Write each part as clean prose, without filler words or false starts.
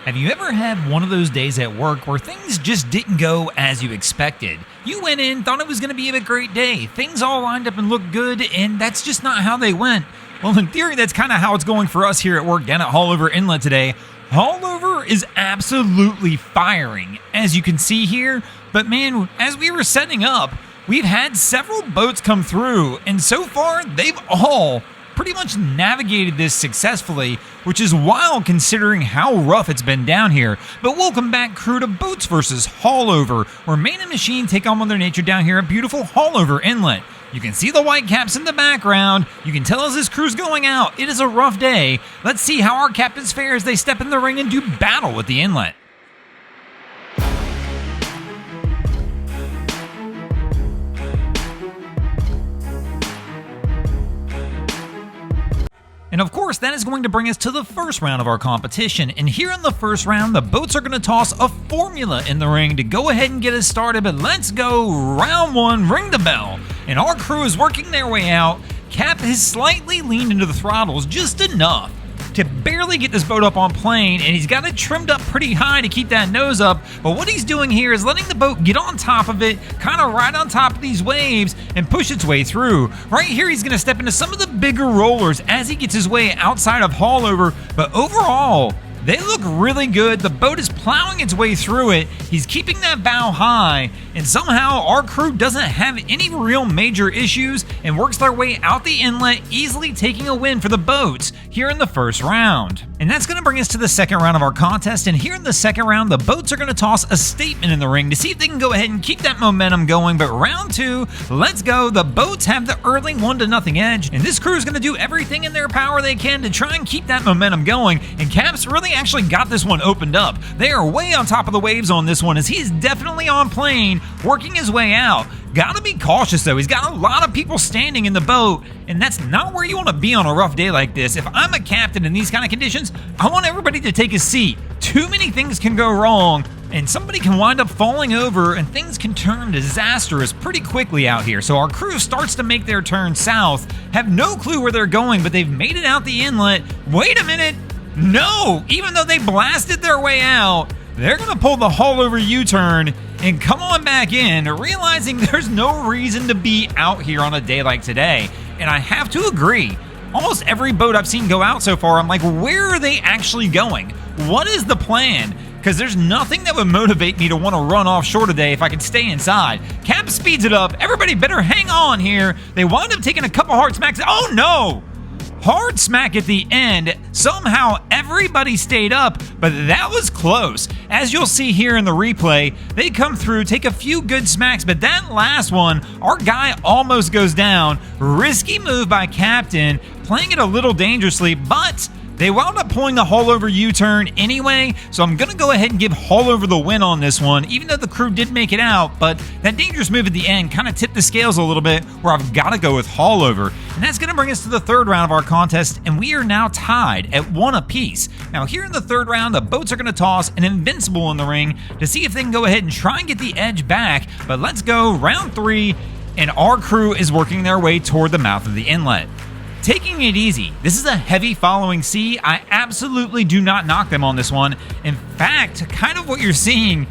Have you ever had one of those days at work where things just didn't go as you expected? You went in, thought it was going to be a great day, things all lined up and looked good, and that's just not how they went. Well, in theory, that's kind of how it's going for us here at work down at Haulover Inlet today. Haulover is absolutely firing, as you can see here, but man, as we were setting up, we've had several boats come through, and so far, they've all pretty much navigated this successfully, which is wild considering how rough it's been down here. But welcome back, crew, to Boats vs. Haulover, where Man and Machine take on Mother Nature down here at beautiful Haulover Inlet. You can see the white caps in the background. You can tell as this crew's going out, it is a rough day. Let's see how our captains fare as they step in the ring and do battle with the inlet. And of course, that is going to bring us to the first round of our competition. And here in the first round, the boats are going to toss a formula in the ring to go ahead and get us started. But let's go, round one, ring the bell. And our crew is working their way out. Cap has slightly leaned into the throttles just enough to barely get this boat up on plane, and he's got it trimmed up pretty high to keep that nose up. But what he's doing here is letting the boat get on top of it, kind of right on top of these waves, and push its way through. Right here, he's going to step into some of the bigger rollers as he gets his way outside of Haulover, but overall, they look really good. The boat is plowing its way through it. He's keeping that bow high, and somehow our crew doesn't have any real major issues and works their way out the inlet, easily taking a win for the boats here in the first round. And that's going to bring us to the second round of our contest, and here in the second round, the boats are going to toss a statement in the ring to see if they can go ahead and keep that momentum going. But round two, let's go. The boats have the early 1-0 edge, and this crew is going to do everything in their power they can to try and keep that momentum going, and Cap's really actually got this one opened up. They are way on top of the waves on this one as he's definitely on plane, working his way out. Gotta be cautious though, he's got a lot of people standing in the boat, and that's not where you want to be on a rough day like this. If I'm a captain in these kind of conditions, I want everybody to take a seat. Too many things can go wrong, and somebody can wind up falling over, and things can turn disastrous pretty quickly out here. So our crew starts to make their turn south, have no clue where they're going, but they've made it out the inlet. Wait a minute! No! Even though they blasted their way out, they're going to pull the Haulover U-turn and come on back in, realizing there's no reason to be out here on a day like today. And I have to agree, almost every boat I've seen go out so far, I'm like, where are they actually going? What is the plan? Because there's nothing that would motivate me to want to run offshore today if I could stay inside. Cap speeds it up. Everybody better hang on here. They wind up taking a couple hard smacks. Oh no! Hard smack at the end. Somehow everybody stayed up, but that was close. As you'll see here in the replay, they come through, take a few good smacks, but that last one, our guy almost goes down. Risky move by Captain, playing it a little dangerously, but they wound up pulling the Haulover U-turn anyway, so I'm going to go ahead and give Haulover the win on this one, even though the crew did make it out, but that dangerous move at the end kind of tipped the scales a little bit, where I've got to go with Haulover. And that's going to bring us to the third round of our contest, and we are now tied at 1 apiece. Now here in the third round, the boats are going to toss an Invincible in the ring to see if they can go ahead and try and get the edge back, but let's go, round 3, and our crew is working their way toward the mouth of the inlet. Taking it easy. This is a heavy following sea. I absolutely do not knock them on this one. In fact, kind of what you're seeing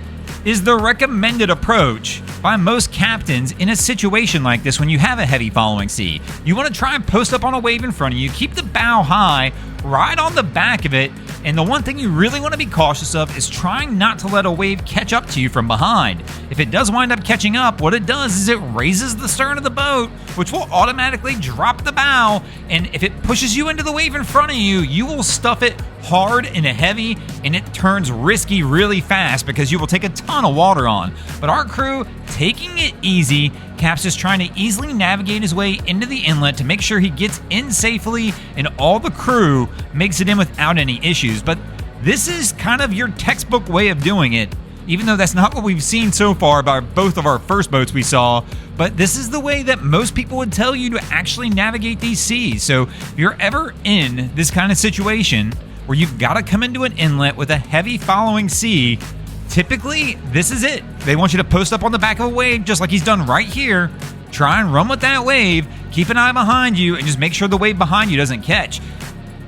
is the recommended approach by most captains in a situation like this when you have a heavy following sea. You want to try and post up on a wave in front of you, keep the bow high, ride on the back of it, and the one thing you really want to be cautious of is trying not to let a wave catch up to you from behind. If it does wind up catching up, what it does is it raises the stern of the boat, which will automatically drop the bow, and if it pushes you into the wave in front of you, you will stuff it hard and heavy, and it turns risky really fast because you will take a ton of water on. But our crew, taking it easy. Cap's just trying to easily navigate his way into the inlet to make sure he gets in safely, and all the crew makes it in without any issues. But this is kind of your textbook way of doing it, even though that's not what we've seen so far by both of our first boats we saw. But this is the way that most people would tell you to actually navigate these seas. So if you're ever in this kind of situation where you've got to come into an inlet with a heavy following sea, typically this is it. They want you to post up on the back of a wave just like he's done right here. Try and run with that wave, keep an eye behind you, and just make sure the wave behind you doesn't catch.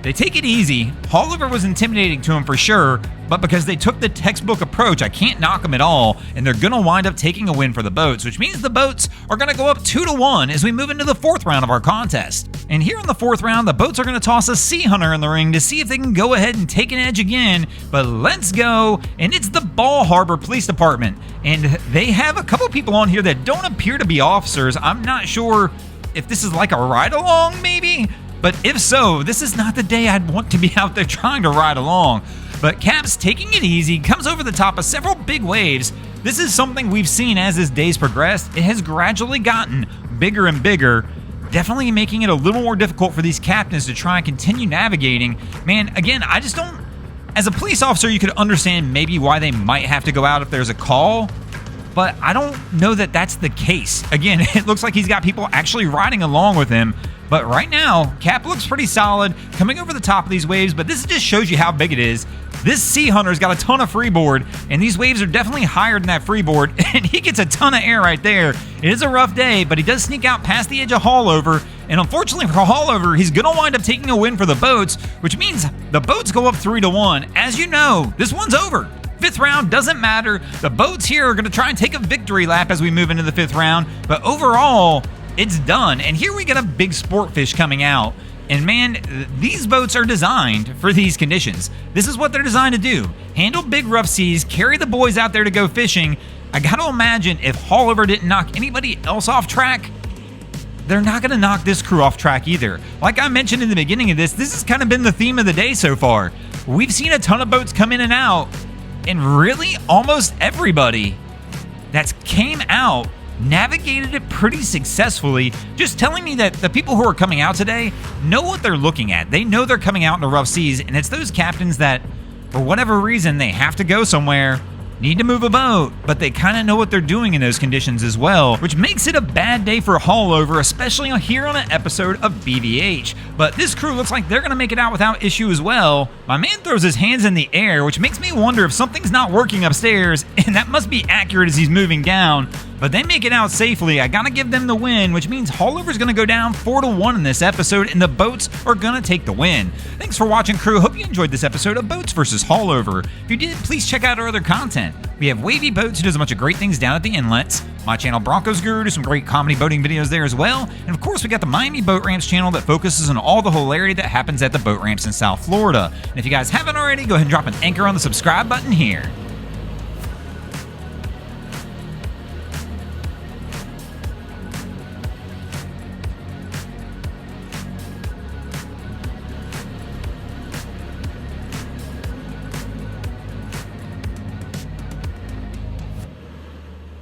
They take it easy. Haulover was intimidating to him for sure, but because they took the textbook approach, I can't knock them at all, and they're going to wind up taking a win for the boats, which means the boats are going to go up 2-1 as we move into the 4th round of our contest. And here in the 4th round, the boats are going to toss a Sea Hunter in the ring to see if they can go ahead and take an edge again, but let's go, and it's the Ball Harbor Police Department, and they have a couple people on here that don't appear to be officers. I'm not sure if this is like a ride-along, maybe? But if so, this is not the day I'd want to be out there trying to ride along. But Cap's taking it easy, comes over the top of several big waves. This is something we've seen as this day's progressed. It has gradually gotten bigger and bigger, definitely making it a little more difficult for these captains to try and continue navigating. Man, again, I just don't... As a police officer, you could understand maybe why they might have to go out if there's a call, but I don't know that that's the case. Again, it looks like he's got people actually riding along with him. But right now, Cap looks pretty solid, coming over the top of these waves, but this just shows you how big it is. This Sea Hunter's got a ton of freeboard, and these waves are definitely higher than that freeboard, and he gets a ton of air right there. It is a rough day, but he does sneak out past the edge of Haulover, and unfortunately for Haulover, he's going to wind up taking a win for the boats, which means the boats go up 3-1. As you know, this one's over. 5th round doesn't matter. The boats here are going to try and take a victory lap as we move into the 5th round, but overall, it's done. And here we get a big sport fish coming out. And man, these boats are designed for these conditions. This is what they're designed to do. Handle big rough seas, carry the boys out there to go fishing. I gotta imagine if Haulover didn't knock anybody else off track, they're not gonna knock this crew off track either. Like I mentioned in the beginning of this has kind of been the theme of the day so far. We've seen a ton of boats come in and out, and really almost everybody that's came out navigated it pretty successfully, just telling me that the people who are coming out today know what they're looking at. They know they're coming out into rough seas, and it's those captains that, for whatever reason, they have to go somewhere, need to move a boat, but they kind of know what they're doing in those conditions as well, which makes it a bad day for Haulover, especially here on an episode of BVH. But this crew looks like they're going to make it out without issue as well. My man throws his hands in the air, which makes me wonder if something's not working upstairs, and that must be accurate as he's moving down. But they make it out safely. I gotta give them the win, which means Haulover's gonna go down 4-1 in this episode, and the boats are gonna take the win. Thanks for watching, crew. Hope you enjoyed this episode of Boats vs. Haulover. If you did, please check out our other content. We have Wavy Boats, who does a bunch of great things down at the inlets. My channel, Broncos Guru, does some great comedy boating videos there as well. And of course, we got the Miami Boat Ramps channel that focuses on all the hilarity that happens at the boat ramps in South Florida. And if you guys haven't already, go ahead and drop an anchor on the subscribe button here.